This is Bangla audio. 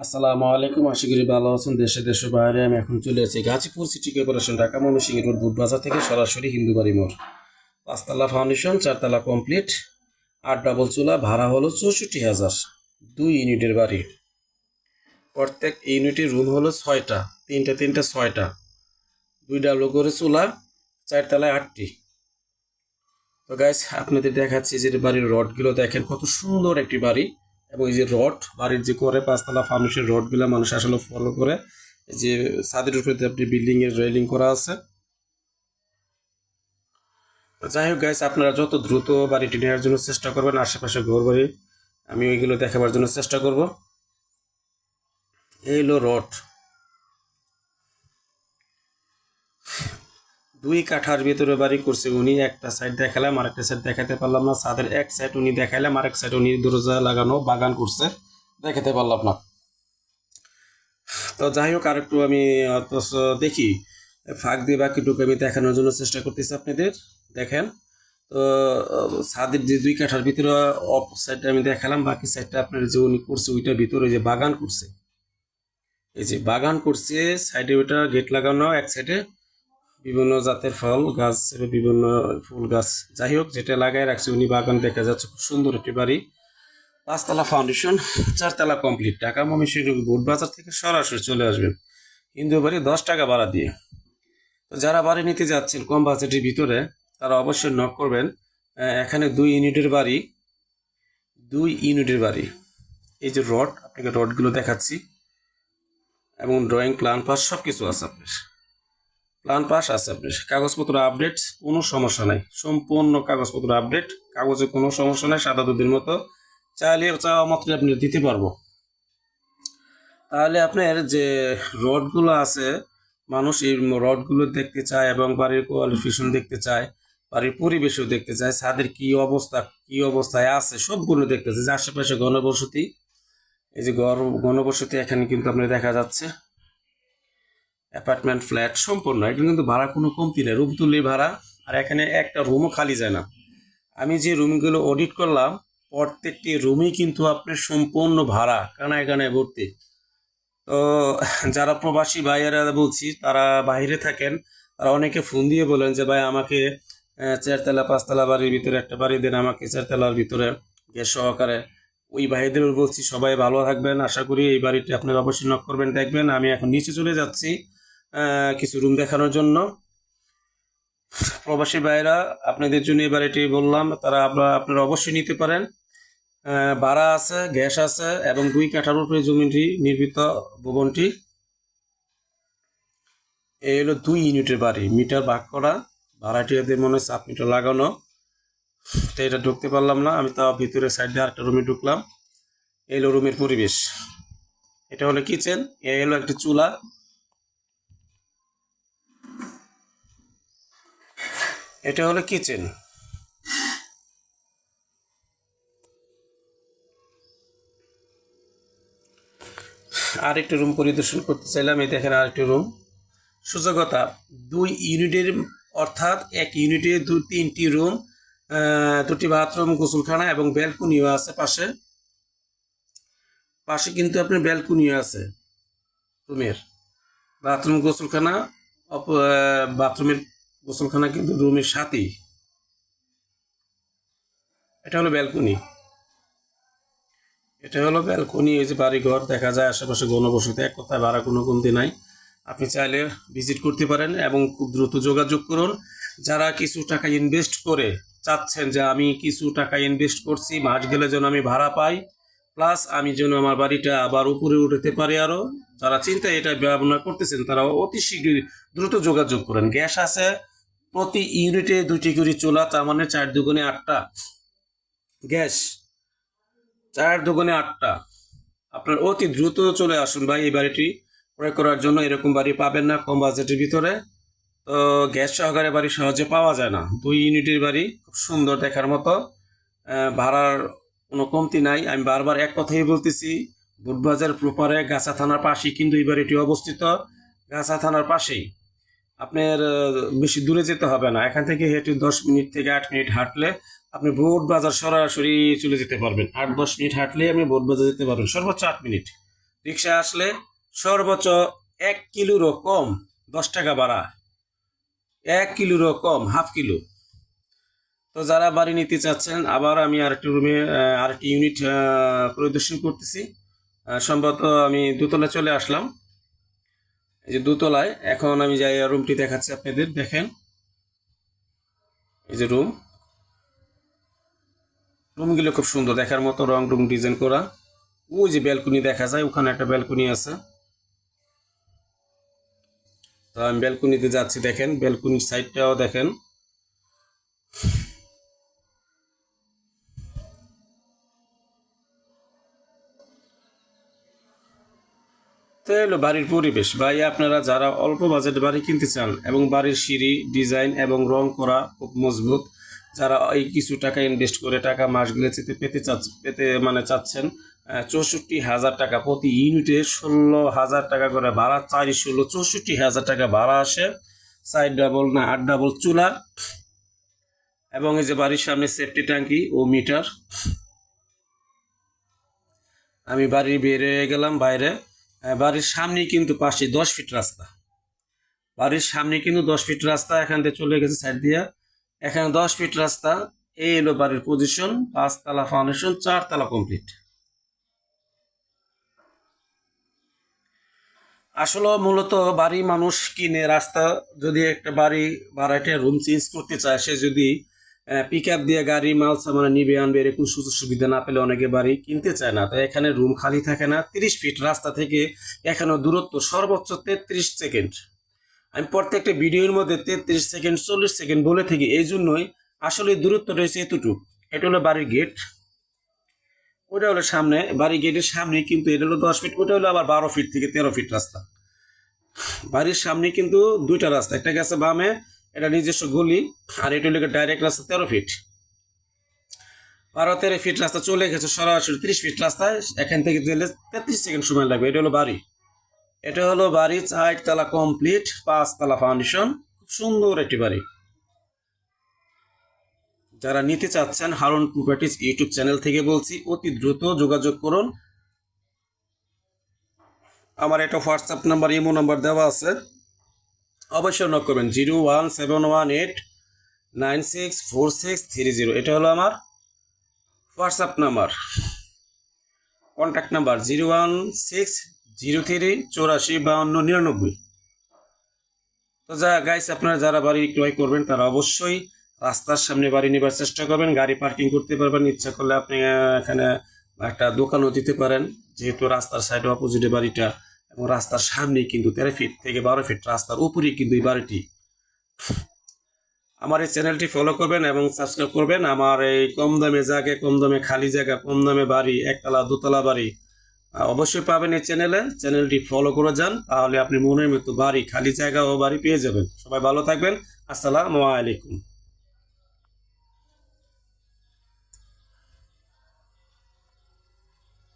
আসসালামু আলাইকুম, আশা করি ভালো আছেন। দেশের বাইরে আমি এখন চলে আছি Gazipur city corporation, Dhaka Mymensingh road, বুট বাজার থেকে সরাসরি হিন্দুবাড়ি মোড়। পাঁচতলা ফাউন্ডেশন, চারতলা কমপ্লিট, 8 ডাবল চুলা, ভাড়া হলো 64,000। 2 ইউনিটের বাড়ি, প্রত্যেক ইউনিটের রুম হলো 6টা, তিনটা 6টা, 2 ডাবল করে চুলা, 4তলায় 8টি। তো গাইস, আপনাদের দেখাচ্ছি যে বাড়ির রডগুলো দেখেন, কত সুন্দর একটি বাড়ি। এবং এই যে রড বাড়ির যে করে পাঁচতলা ফাউন্ডেশন রডগুলো মানুষ আসলে ফলো করে, এই যে ছাদের উপরে আপনি বিল্ডিং এর রেলিং করা আছে। তো যাই হোক গাইস, আপনারা যত দ্রুত বাড়িটি নেওয়ার জন্য চেষ্টা করবেন, আশেপাশে ঘর বাড়ি আমি ওইগুলো দেখাবার জন্য চেষ্টা করব। এই হলো রড, 2 কাঠার ভিতরে বাড়ি করছে উনি। একটা সাইড দেখালাম, আরেকটা সাইড দেখাতে পারলাম না। ছাদের এক সাইড উনি দেখাইলাম, আরেক সাইড উনি দরজা লাগানো বাগান করছে, দেখাতে পারলাম না। তো যাই হোক, আরেকটু আমি দেখি ফাঁক দিয়ে বাকিটুকু আমি দেখানোর জন্য চেষ্টা করতেছি আপনাদের। দেখেন, তো ছাদের যে 2 কাঠার ভিতরে অপ সাইডটা আমি দেখালাম, বাকি সাইডটা আপনার যে উনি করছে ওইটার ভিতরে যে বাগান করছে, এই যে বাগান করছে সাইডে, ওইটা গেট লাগানো, এক সাইডে বিভিন্ন জাতের ফল গাছ, বিভিন্ন ফুল গাছ, যাই হোক যেটা লাগাই রাখছে উনি বাগান। দেখা যাচ্ছে খুব সুন্দর একটি বাড়ি, 5তলা ফাউন্ডেশন, 4তলা কমপ্লিট, ঢাকা ময়মনসিংহ বুট বাজার থেকে সরাসরি চলে আসবেন হিন্দু বাড়ি, 10 টাকা ভাড়া দিয়ে। তো যারা বাড়ি নিতে যাচ্ছেন কম বাজেটের ভিতরে, তারা অবশ্যই নক করবেন। এখানে 2 ইউনিটের বাড়ি। এই যে রড, আপনাকে রডগুলো দেখাচ্ছি, এবং ড্রয়িং প্ল্যান পাস সব কিছু আছে আপনার। প্ল্যান পাস আছে আপনার, কাগজপত্র আপডেট, কোনো সমস্যা নাই, সম্পূর্ণ কাগজপত্র আপডেট, কাগজে কোনো সমস্যা নাই, সাদা দুধের মতো। চাইলে চাওয়া মাত্র আপনি দিতে পারবো। তাহলে আপনার যে রডগুলো আছে, মানুষ এই রডগুলো দেখতে চায় এবং বাড়ির কোয়ালিফিকেশন দেখতে চায়, বাড়ির পরিবেশও দেখতে চায়, ছাদের কি অবস্থা, কি অবস্থায় আছে সবগুলো দেখতে চায়। যে আশেপাশে ঘনবসতি, এই যে ঘনবসতি এখানে কিন্তু আপনার দেখা যাচ্ছে অ্যাপার্টমেন্ট ফ্ল্যাট সম্পূর্ণ। এখানে কিন্তু ভাড়া কোনো কমতি নেই, রুম তুললে ভাড়া। আর এখানে একটা রুমও খালি যায় না। আমি যে রুমগুলো অডিট করলাম, প্রত্যেকটি রুমই কিন্তু আপনার সম্পূর্ণ ভাড়া, কানায় কানায় ভর্তি। তো যারা প্রবাসী ভাইয়েরা বলছি, তারা বাইরে থাকেন, তারা অনেকে ফোন দিয়ে বলেন যে ভাই আমাকে 4তলা 5তলা বাড়ির ভিতরে একটা বাড়ি দেন, আমাকে 4তলার ভিতরে গ্যাস সহকারে। ওই ভাইদের বলছি সবাই ভালো থাকবেন, আশা করি এই বাড়িটি আপনারা অবশ্যই নক করবেন, দেখবেন। আমি এখন নিচে চলে যাচ্ছি কিছু রুম দেখানোর জন্য। প্রবাসী ভাইয়েরা, আপনাদের জন্য এই বাড়িটি বললাম, তারা আপনারা অবশ্যই নিতে পারেন। ভাড়া আছে, গ্যাস আছে, এবং 2 কাঠার উপরে জমিটি নির্মিত ভবনটি। এই হলো 2 ইউনিটের বাড়ি, মিটার ভাগ করা, ভাড়াটি এদের মনে হচ্ছে মিটার লাগানো। তো এটা ঢুকতে পারলাম না, আমি তাও ভিতরে সাইডে আরেকটা রুমে ঢুকলাম। এই হলো রুমের পরিবেশ। এটা হলো কিচেন, এই হলো একটা চুলা, এটা হলো কিচেন। আরেকটি রুম পরিদর্শন করতে চাইলাম, এই দেখেন আরেকটি রুম। সুযোগতা 2 ইউনিটের, অর্থাৎ এক ইউনিটে 3টি রুম, 2টি বাথরুম, গোসলখানা এবং ব্যালকনিও আছে পাশে। পাশে কিন্তু আপনার ব্যালকনিও আছে রুমের। বাথরুম গোসলখানা, বাথরুমের গোসলখানা কিন্তু রুমের সাথেই। এটা হলো ব্যালকনি, এটা হলো ব্যালকনি। এই যে বাড়িঘর দেখা যায় আশেপাশে, ঘনবসতি, এক কথায় ভাড়া কোনো কমতি নাই। আপনি চাইলে ভিজিট করতে পারেন এবং খুব দ্রুত যোগাযোগ করুন। যারা কিছু টাকা ইনভেস্ট করে চাচ্ছেন যে আমি কিছু টাকা ইনভেস্ট করছি, মাস গেলে যেন আমি ভাড়া পাই, প্লাস আমি যেন আমার বাড়িটা আবার উপরে উঠতে পারি, আরও যারা চিন্তায় এটা ভাবনা করতেছেন, তারা অতি শীঘ্রই দ্রুত যোগাযোগ করেন। গ্যাস আছে প্রতি ইউনিটে 2টি করে চুলা, তার মানে 4 দুগুণে 8টা গ্যাস, 4 দুগুণে 8টা। আপনার অতি দ্রুত চলে আসুন ভাই এই বাড়িটি ক্রয় করার জন্য। এরকম বাড়ি পাবেন না কম বাজেটের ভিতরে। তো গ্যাস সহকারে বাড়ি সহজে পাওয়া যায় না। 2 ইউনিটের বাড়ি, খুব সুন্দর দেখার মতো, ভাড়ার কোনো কমতি নাই। আমি বারবার এক কথাই বলতেছি, বুটবাজার প্রপারে গাছা থানার পাশেই কিন্তু এই বাড়িটি অবস্থিত। গাছা থানার পাশেই, আপনার বেশি দূরে যেতে হবে না। এখান থেকে হেঁটে 10 মিনিট থেকে 8 মিনিট হাঁটলে আপনি বোট বাজার সরাসরি চলে যেতে পারবেন। 8-10 মিনিট হাঁটলে আপনি বোট বাজার যেতে পারবেন, সর্বোচ্চ 8 মিনিট। রিক্সা আসলে সর্বোচ্চ 1 কিলোরও কম 10 টাকা ভাড়া, 1 কিলোরও কম, হাফ কিলো। তো যারা বাড়ি নিতে চাচ্ছেন, আবার আমি আরেকটি রুমে আরেকটি ইউনিট পরিদর্শন করতেছি। সম্ভবত আমি দোতলায় চলে আসলাম। এই যে দোতলায় এখন আমি যাই রুমটি দেখাচ্ছি আপনাদের। দেখেন এই যে রুমগুলো খুব সুন্দর, দেখার মতো, রং রুম ডিজাইন করা। ওই যে ব্যালকনি দেখা যায়, ওখানে একটা ব্যালকনি আছে। তো আমি ব্যালকনিতে যাচ্ছি, দেখেন ব্যালকনির সাইডটাও দেখেন। তো এলো বাড়ির পরিবেশ। ভাই আপনারা যারা অল্প বাজেট বাড়ি কিনতে চান এবং বাড়ির সিঁড়ি ডিজাইন এবং রং করা খুব মজবুত, যারা এই কিছু টাকা ইনভেস্ট করে টাকা মাস গেলে পেতে চাচ্ছেন, 64,000 টাকা প্রতি ইউনিটে, 16,000 টাকা করে ভাড়া, 4-16 64,000 টাকা ভাড়া আসে। 4 ডাবল না 8 ডাবল চুলা, এবং এই যে বাড়ির সামনে সেফটি ট্যাঙ্কি ও মিটার। আমি বাড়ির বেরিয়ে গেলাম বাইরে। বাড়ির সামনেই কিন্তু পাশে 10 ফিট রাস্তা, বাড়ির সামনে কিন্তু 10 ফিট রাস্তা, এখান থেকে চলে গেছে সাইড দিয়া, এখানে 10 ফিট রাস্তা। এই এলো বাড়ির পজিশন, 5 তলা ফাউন্ডেশন, 4 তলা কমপ্লিট। আসলে মূলত বাড়ি মানুষ কিনে, রাস্তা যদি একটা বাড়ি ভাড়াটে রুম চেঞ্জ করতে চায়, সে যদি পিক আপ দিয়ে গাড়ি মাল সামান নিবে আনবে, এরকম সুযোগ সুবিধা না পেলে অনেকে বাড়ি কিনতে চায় না। তো এখানে রুম খালি থাকে না। 30 ফিট রাস্তা থেকে এখানে দূরত্ব সর্বোচ্চ 33 সেকেন্ড। আমি প্রত্যেকটা ভিডিওর মধ্যে 33 সেকেন্ড 40 সেকেন্ড বলে থাকি, এই জন্যই আসলে দূরত্ব রয়েছে এতটুকু। এটা হলো বাড়ির গেট, ওটা হলো সামনে, বাড়ির গেটের সামনে কিন্তু এটা হলো 10 ফিট, ওটা হলো আবার 12 ফিট থেকে 13 ফিট রাস্তা। বাড়ির সামনে কিন্তু দুইটা রাস্তা, একটা গেছে বামে, এটা নিজস্ব গলি, আর এটা হলো ডাইরেক্ট রাস্তা 13 ফিট। 12-13 ফিট রাস্তা চলে গেছে সরাসরি 30 ফিট রাস্তায়, এখান থেকে গেলে 33 সেকেন্ড সময় লাগবে। এটা হলো বাড়ি, এটা হলো বাড়ি 4 তলা কমপ্লিট, 5 তলা ফাউন্ডেশন, খুব সুন্দর একটি বাড়ি। যারা নিতে চাচ্ছেন, হারুন প্রপার্টিজ ইউটিউব চ্যানেল থেকে বলছি, অতি দ্রুত যোগাযোগ করুন। আমার এটা হোয়াটসঅ্যাপ নাম্বার, ইমো নাম্বার দেওয়া আছে, অবশ্যই নক করবেন। 01718964630, এটা হলো আমার হোয়াটসঅ্যাপ নাম্বার। Contact number 01603845299। তো গাইস, আপনারা যারা বাড়ি ক্রয় করবেন তারা অবশ্যই রাস্তার সামনে বাড়ি নেবার চেষ্টা করবেন। গাড়ি পার্কিং করতে পারবেন, ইচ্ছা করলে আপনি এখানে একটা দোকানও দিতে পারেন, যেহেতু রাস্তার সাইডে অপোজিটে বাড়িটা, এবং রাস্তার সামনেই কিন্তু 13 ফিট থেকে 12 ফিট রাস্তার উপরেই কিন্তু এই বাড়িটি। আমার এই চ্যানেলটি ফলো করবেন এবং সাবস্ক্রাইব করবেন। আমার এই কম দামে জায়গা, কম দামে খালি জায়গা, কম দামে বাড়ি, একতলা দোতলা বাড়ি অবশ্যই পাবেন এই চ্যানেলটি ফলো করে যান, তাহলে আপনি মনের মতো বাড়ি, খালি জায়গা ও বাড়ি পেয়ে যাবেন। সবাই ভালো থাকবেন। আসসালামু আলাইকুম।